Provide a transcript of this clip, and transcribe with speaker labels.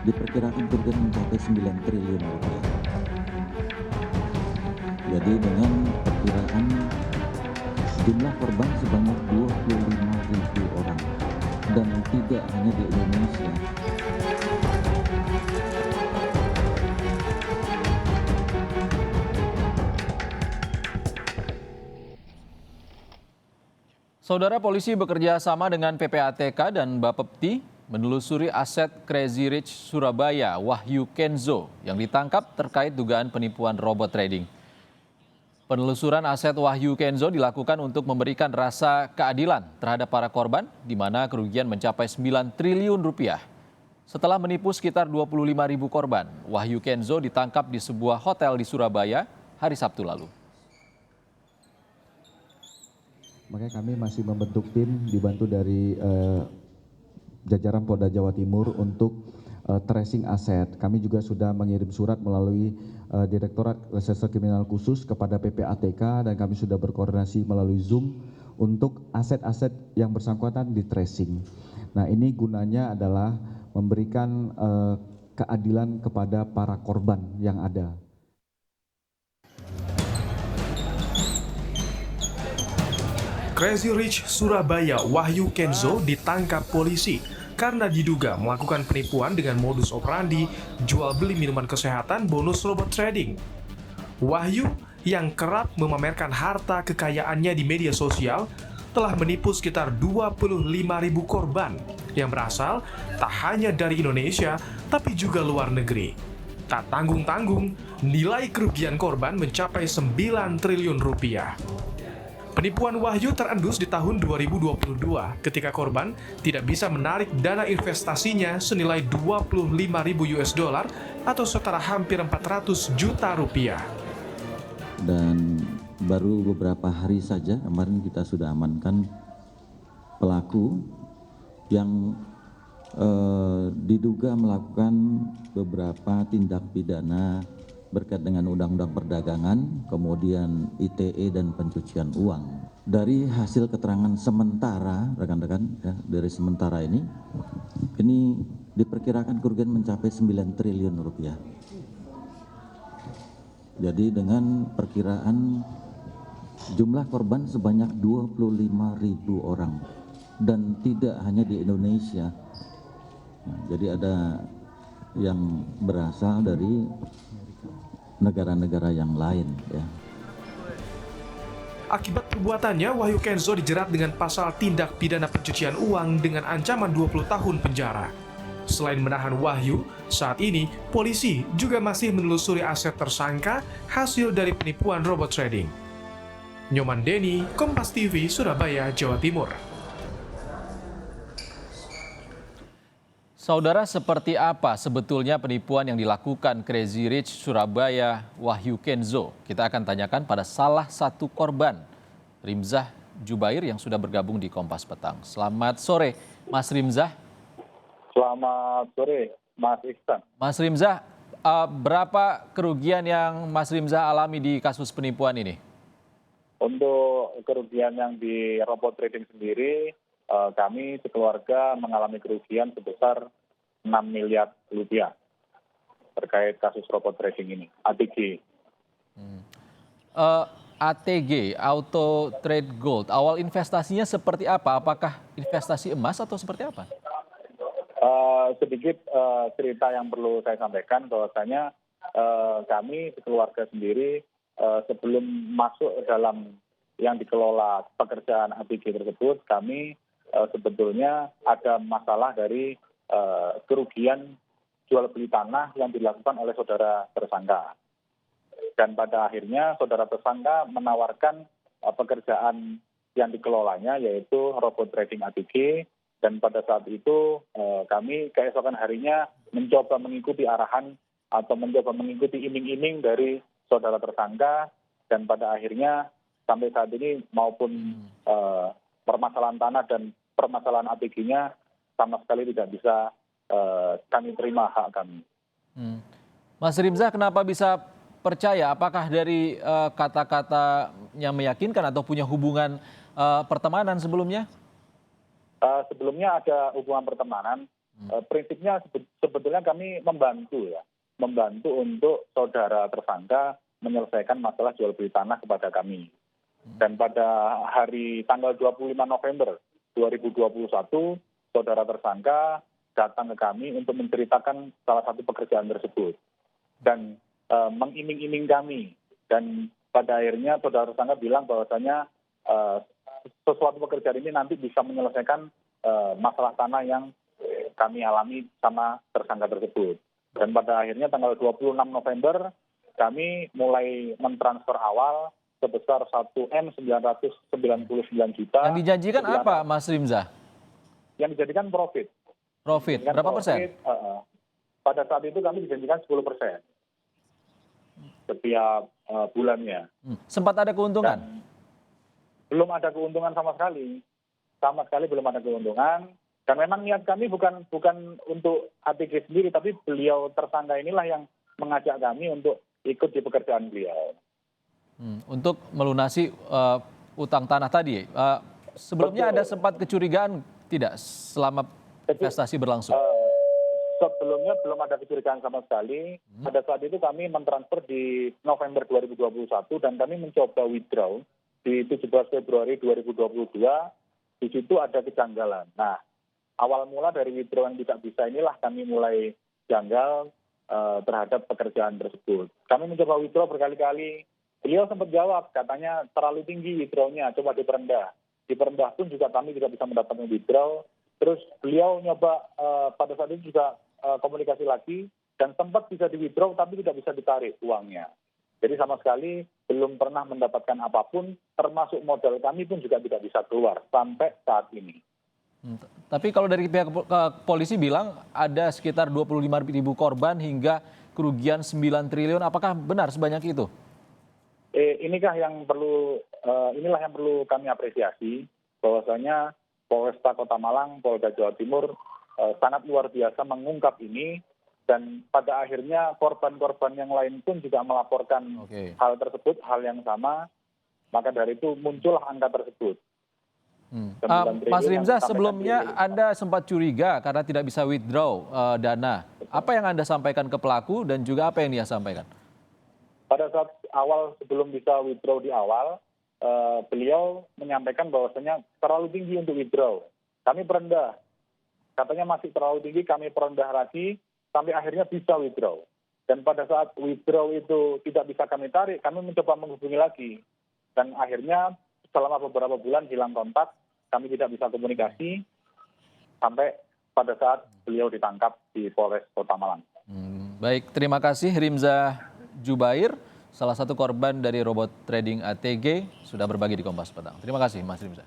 Speaker 1: diperkirakan kerugian mencapai 9 triliun rupiah. Jadi dengan perkiraan jumlah korban sebanyak 25.000 orang dan tidak hanya di Indonesia.
Speaker 2: Saudara, polisi bekerja sama dengan PPATK dan Bapepti menelusuri aset Crazy Rich Surabaya Wahyu Kenzo yang ditangkap terkait dugaan penipuan robot trading. Penelusuran aset Wahyu Kenzo dilakukan untuk memberikan rasa keadilan terhadap para korban, di mana kerugian mencapai 9 triliun rupiah. Setelah menipu sekitar 25.000 korban, Wahyu Kenzo ditangkap di sebuah hotel di Surabaya hari Sabtu lalu.
Speaker 3: Makanya kami masih membentuk tim dibantu dari jajaran Polda Jawa Timur untuk tracing aset. Kami juga sudah mengirim surat melalui Direktorat Reserse Kriminal Khusus kepada PPATK dan kami sudah berkoordinasi melalui Zoom untuk aset-aset yang bersangkutan di tracing. Nah, ini gunanya adalah memberikan keadilan kepada para korban yang ada.
Speaker 4: Crazy Rich Surabaya Wahyu Kenzo ditangkap polisi karena diduga melakukan penipuan dengan modus operandi jual beli minuman kesehatan bonus robot trading. Wahyu yang kerap memamerkan harta kekayaannya di media sosial telah menipu sekitar 25.000 korban yang berasal tak hanya dari Indonesia tapi juga luar negeri. Tak tanggung-tanggung, nilai kerugian korban mencapai 9 triliun rupiah. Penipuan Wahyu terendus di tahun 2022 ketika korban tidak bisa menarik dana investasinya senilai 25.000 US dollar atau setara hampir 400 juta rupiah.
Speaker 1: Dan baru beberapa hari saja kemarin kita sudah amankan pelaku yang diduga melakukan beberapa tindak pidana berkait dengan Undang-Undang Perdagangan, kemudian ITE dan pencucian uang. Dari hasil keterangan sementara, rekan-rekan, ya, dari sementara ini diperkirakan kerugian mencapai 9 triliun rupiah. Jadi dengan perkiraan jumlah korban sebanyak 25.000 orang dan tidak hanya di Indonesia. Nah, jadi ada yang berasal dari negara-negara yang lain, ya.
Speaker 4: Akibat perbuatannya, Wahyu Kenzo dijerat dengan pasal tindak pidana pencucian uang dengan ancaman 20 tahun penjara. Selain menahan Wahyu, saat ini polisi juga masih menelusuri aset tersangka hasil dari penipuan robot trading. Nyoman Denny, Kompas TV, Surabaya, Jawa Timur.
Speaker 2: Saudara, seperti apa sebetulnya penipuan yang dilakukan Crazy Rich Surabaya Wahyu Kenzo? Kita akan tanyakan pada salah satu korban, Rimzah Jubair, yang sudah bergabung di Kompas Petang. Selamat sore, Mas Rimzah.
Speaker 5: Selamat sore, Mas Iksan.
Speaker 2: Mas Rimzah, berapa kerugian yang Mas Rimzah alami di kasus penipuan ini?
Speaker 5: Untuk kerugian yang di robot trading sendiri, kami sekeluarga mengalami kerugian sebesar 6 miliar rupiah terkait kasus robot trading ini, ATG.
Speaker 2: ATG, Auto Trade Gold, awal investasinya seperti apa? Apakah investasi emas atau seperti apa?
Speaker 5: Sedikit cerita yang perlu saya sampaikan bahwasanya kami sekeluarga sendiri sebelum masuk dalam yang dikelola pekerjaan ATG tersebut, kami sebetulnya ada masalah dari kerugian jual beli tanah yang dilakukan oleh saudara tersangka. Dan pada akhirnya saudara tersangka menawarkan pekerjaan yang dikelolanya, yaitu robot trading ATG. Dan pada saat itu kami keesokan harinya mencoba mengikuti arahan atau mencoba mengikuti iming-iming dari saudara tersangka. Dan pada akhirnya sampai saat ini maupun permasalahan tanah dan permasalahan ATG-nya sama sekali tidak bisa kami terima hak kami.
Speaker 2: Mas Rimzah, kenapa bisa percaya? Apakah dari kata-kata yang meyakinkan atau punya hubungan pertemanan sebelumnya?
Speaker 5: Sebelumnya ada hubungan pertemanan Prinsipnya sebetulnya kami membantu untuk saudara tersangka menyelesaikan masalah jual beli tanah kepada kami. Dan pada hari tanggal 25 November 2021, saudara tersangka datang ke kami untuk menceritakan salah satu pekerjaan tersebut dan mengiming-iming kami. Dan pada akhirnya saudara tersangka bilang bahwasanya sesuatu pekerjaan ini nanti bisa menyelesaikan masalah tanah yang kami alami sama tersangka tersebut. Dan pada akhirnya tanggal 26 November kami mulai mentransfer awal sebesar 1.999 juta.
Speaker 2: Yang dijanjikan apa, Mas Rimza?
Speaker 5: Yang dijadikan profit.
Speaker 2: Profit, berapa persen?
Speaker 5: Pada saat itu kami dijanjikan 10% setiap bulannya.
Speaker 2: Sempat ada keuntungan?
Speaker 5: Dan belum ada keuntungan sama sekali. Sama sekali belum ada keuntungan. Dan memang niat kami bukan untuk ATG sendiri, tapi beliau tersangka inilah yang mengajak kami untuk ikut di pekerjaan beliau.
Speaker 2: Untuk melunasi utang tanah tadi, sebelumnya ada sempat kecurigaan tidak selama investasi berlangsung?
Speaker 5: Sebelumnya belum ada kecurigaan sama sekali. Pada saat itu kami mentransfer di November 2021 dan kami mencoba withdraw di 17 Februari 2022. Di situ ada kejanggalan. Nah, awal mula dari withdraw yang tidak bisa inilah kami mulai janggal terhadap pekerjaan tersebut. Kami mencoba withdraw berkali-kali. Beliau sempat jawab, katanya terlalu tinggi withdrawnya, coba diperendah. Diperendah pun juga kami tidak bisa mendapatkan withdraw. Terus beliau nyoba pada saat itu juga komunikasi lagi dan sempat bisa di withdraw tapi tidak bisa ditarik uangnya. Jadi sama sekali belum pernah mendapatkan apapun, termasuk modal kami pun juga tidak bisa keluar sampai saat ini.
Speaker 2: Tapi kalau dari pihak polisi bilang ada sekitar 25.000 korban hingga kerugian 9 triliun, apakah benar sebanyak itu?
Speaker 5: Inilah yang perlu kami apresiasi, bahwasanya Polresta Kota Malang, Polda Jawa Timur sangat luar biasa mengungkap ini, dan pada akhirnya korban-korban yang lain pun juga melaporkan hal tersebut, hal yang sama, maka dari itu muncullah angka tersebut.
Speaker 2: Mas Rimza, sebelumnya Anda sempat curiga karena tidak bisa withdraw dana. Apa yang Anda sampaikan ke pelaku dan juga apa yang dia sampaikan?
Speaker 5: Pada saat awal sebelum bisa withdraw di awal, beliau menyampaikan bahwasanya terlalu tinggi untuk withdraw. Kami perendah. Katanya masih terlalu tinggi, kami perendah lagi sampai akhirnya bisa withdraw. Dan pada saat withdraw itu tidak bisa kami tarik, kami mencoba menghubungi lagi. Dan akhirnya selama beberapa bulan hilang kontak, kami tidak bisa komunikasi sampai pada saat beliau ditangkap di Polres Kota Malang.
Speaker 2: Baik, terima kasih Rimza Jubair, salah satu korban dari robot trading ATG, sudah berbagi di Kompas Petang. Terima kasih Mas Rimza.